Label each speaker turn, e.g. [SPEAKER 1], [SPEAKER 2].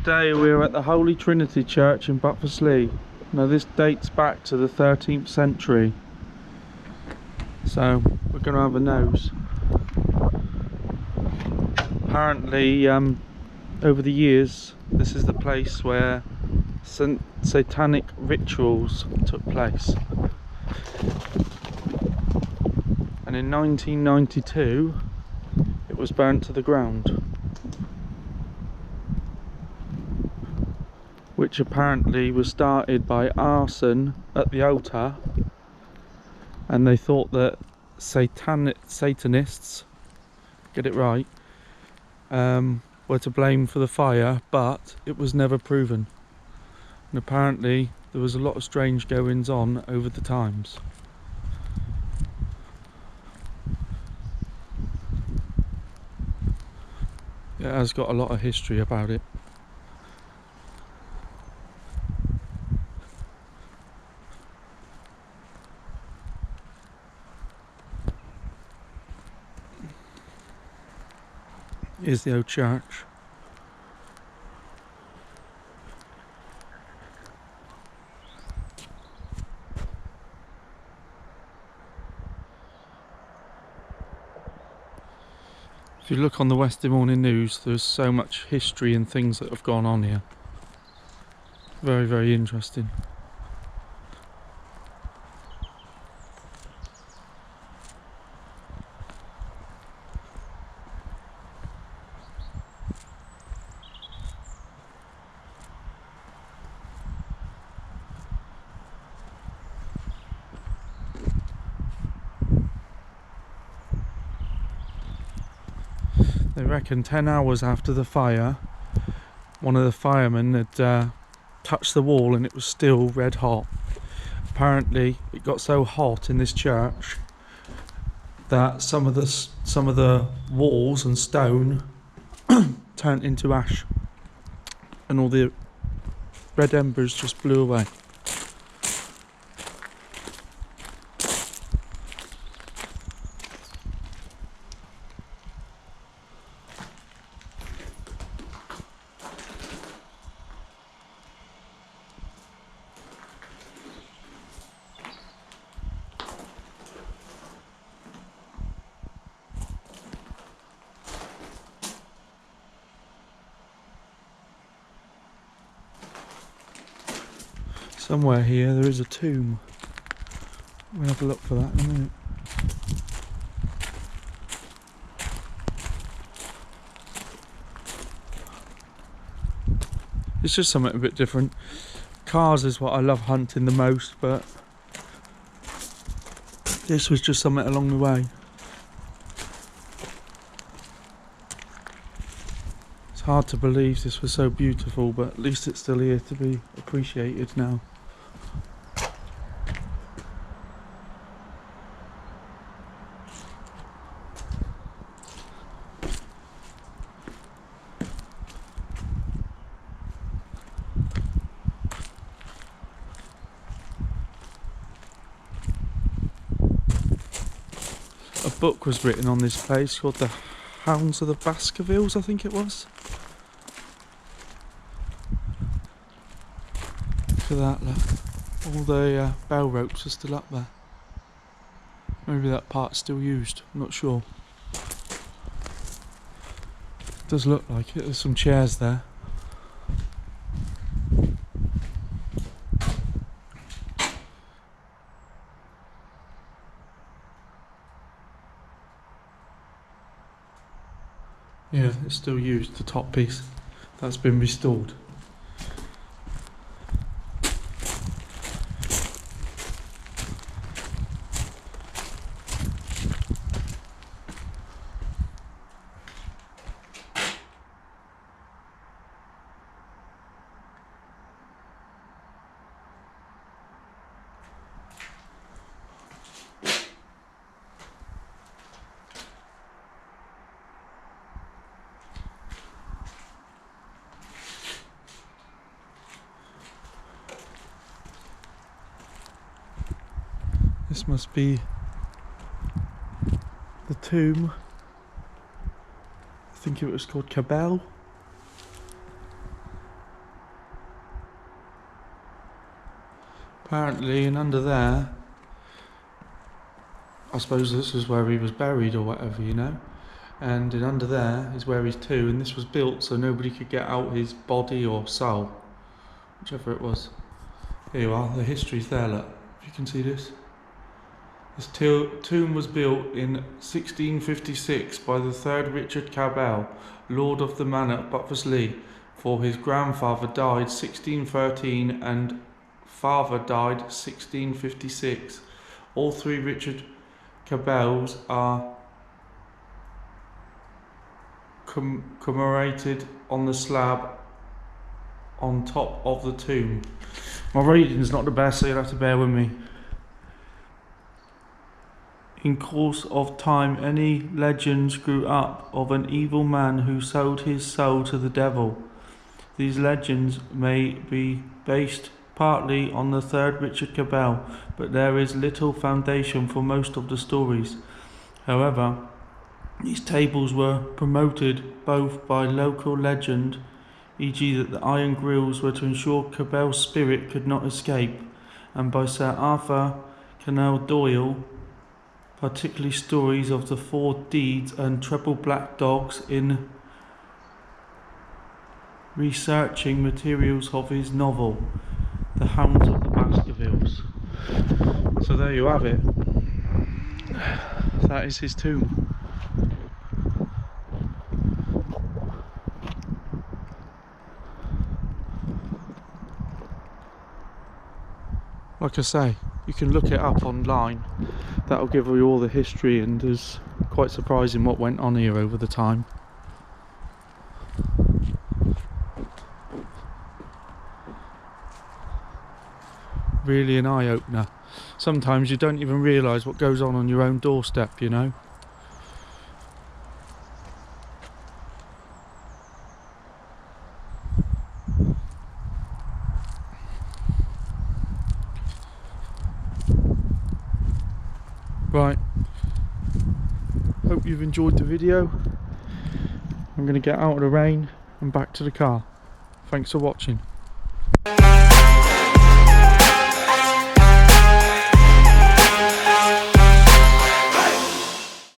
[SPEAKER 1] Today we're at the Holy Trinity Church in Buckfastleigh. Now this dates back to the 13th century, so we're going to have a nose. Apparently over the years this is the place where Satanic rituals took place, and in 1992 it was burnt to the ground, which apparently was started by arson at the altar, and they thought that Satanists, get it right, were to blame for the fire, but it was never proven. And apparently there was a lot of strange goings on over the times. It has got a lot of history about it. Here's the old church. If you look on the Wednesday morning news, there's so much history and things that have gone on here. Very, very interesting. They reckon 10 hours after the fire, one of the firemen had touched the wall and it was still red hot. Apparently it got so hot in this church that some of the walls and stone turned into ash, and all the red embers just blew away. Somewhere here there is a tomb. We'll have a look for that in a minute. It's just something a bit different. Cars is what I love hunting the most, but this was just something along the way. It's hard to believe this was so beautiful, but at least it's still here to be appreciated now. A book was written on this place called The Hounds of the Baskervilles, I think it was. Look at that, look. All the bell ropes are still up there. Maybe that part's still used, I'm not sure. It does look like it, there's some chairs there. Yeah, it's still used, the top piece. That's been restored. This must be the tomb. I think it was called Cabell. Apparently, and under there, I suppose this is where he was buried or whatever, you know. And in under there is where he's to, and this was built so nobody could get out his body or soul, whichever it was. Here you are, the history's there, look, if you can see this. This tomb was built in 1656 by the 3rd Richard Cabell, Lord of the Manor at Buckfastleigh, for his grandfather died 1613 and father died 1656. All 3 Richard Cabells are commemorated on the slab on top of the tomb. My reading's not the best, so you'll have to bear with me. In course of time, any legends grew up of an evil man who sold his soul to the devil. These legends may be based partly on the 3rd Richard Cabell, but there is little foundation for most of the stories. However, these tables were promoted both by local legend, e.g. that the iron grills were to ensure Cabell's spirit could not escape, and by Sir Arthur Conan Doyle, particularly stories of the 4 deeds and treble black dogs in researching materials of his novel, The Hounds of the Baskervilles. So there you have it. That is his tomb. Like I say, you can look it up online. That'll give you all the history, and it's quite surprising what went on here over the time. Really an eye-opener. Sometimes you don't even realise what goes on your own doorstep, you know. Right, hope you've enjoyed the video. I'm going to get out of the rain and back to the car. Thanks for watching.